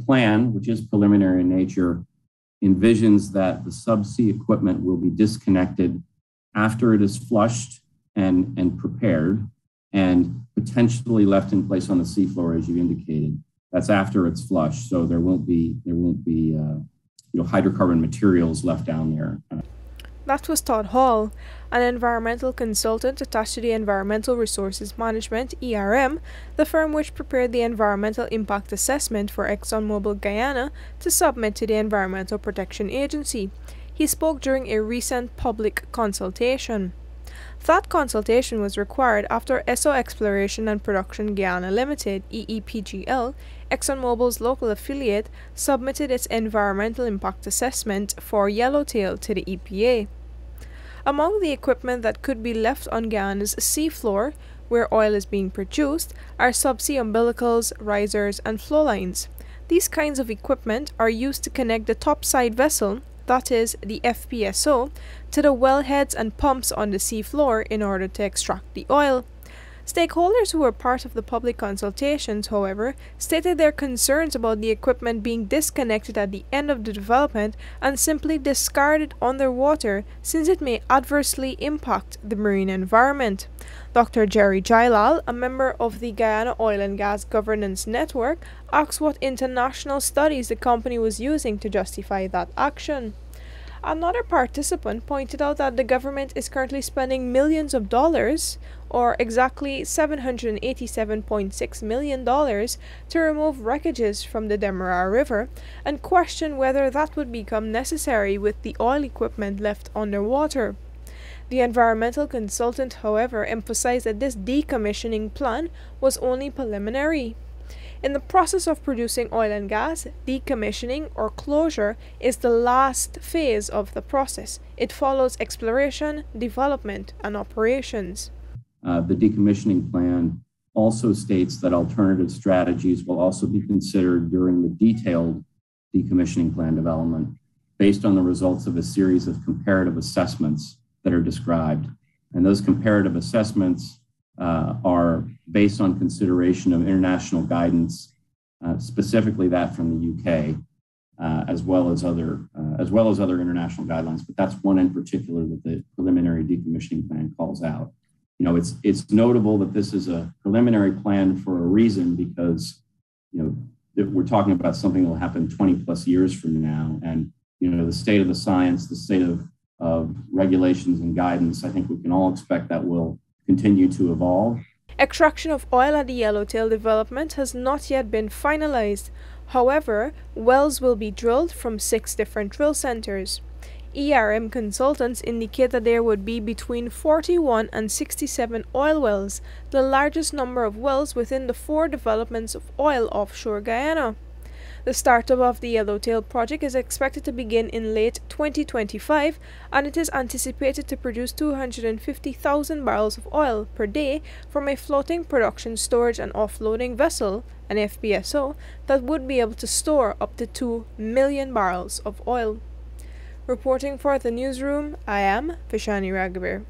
plan, which is preliminary in nature, envisions that the subsea equipment will be disconnected after it is flushed and prepared and potentially left in place on the seafloor, as you indicated. That's after it's flushed, so there won't be hydrocarbon materials left down there. That was Todd Hall, an environmental consultant attached to the Environmental Resources Management, ERM, the firm which prepared the environmental impact assessment for ExxonMobil Guyana to submit to the Environmental Protection Agency. He spoke during a recent public consultation. That consultation was required after Esso Exploration and Production Guyana Limited, EEPGL, ExxonMobil's local affiliate, submitted its environmental impact assessment for Yellowtail to the EPA. Among the equipment that could be left on Guyana's seafloor, where oil is being produced, are subsea umbilicals, risers, and flow lines. These kinds of equipment are used to connect the topside vessel, that is, the FPSO, to the wellheads and pumps on the seafloor in order to extract the oil. Stakeholders who were part of the public consultations, however, stated their concerns about the equipment being disconnected at the end of the development and simply discarded underwater, since it may adversely impact the marine environment. Dr. Jerry Jailal, a member of the Guyana Oil and Gas Governance Network, asked what international studies the company was using to justify that action. Another participant pointed out that the government is currently spending millions of dollars, or exactly $787.6 million, to remove wreckages from the Demerara River, and questioned whether that would become necessary with the oil equipment left underwater. The environmental consultant, however, emphasized that this decommissioning plan was only preliminary. In the process of producing oil and gas, decommissioning or closure is the last phase of the process. It follows exploration, development, and operations. The decommissioning plan also states that alternative strategies will also be considered during the detailed decommissioning plan development based on the results of a series of comparative assessments that are described. And those comparative assessments are based on consideration of international guidance, specifically that from the UK, as well as other international guidelines. But that's one in particular that the preliminary decommissioning plan calls out. You know, it's notable that this is a preliminary plan for a reason, because we're talking about something that will happen 20 plus years from now, and the state of the science, the state of regulations and guidance, I think we can all expect that will continue to evolve. Extraction of oil at the Yellowtail development has not yet been finalized. However, wells will be drilled from 6 different drill centers. ERM consultants indicate that there would be between 41 and 67 oil wells, the largest number of wells within the 4 developments of oil offshore Guyana. The startup of the Yellowtail project is expected to begin in late 2025, and it is anticipated to produce 250,000 barrels of oil per day from a floating production storage and offloading vessel, an FPSO, that would be able to store up to 2 million barrels of oil. Reporting for the newsroom, I am Vishani Raghavir.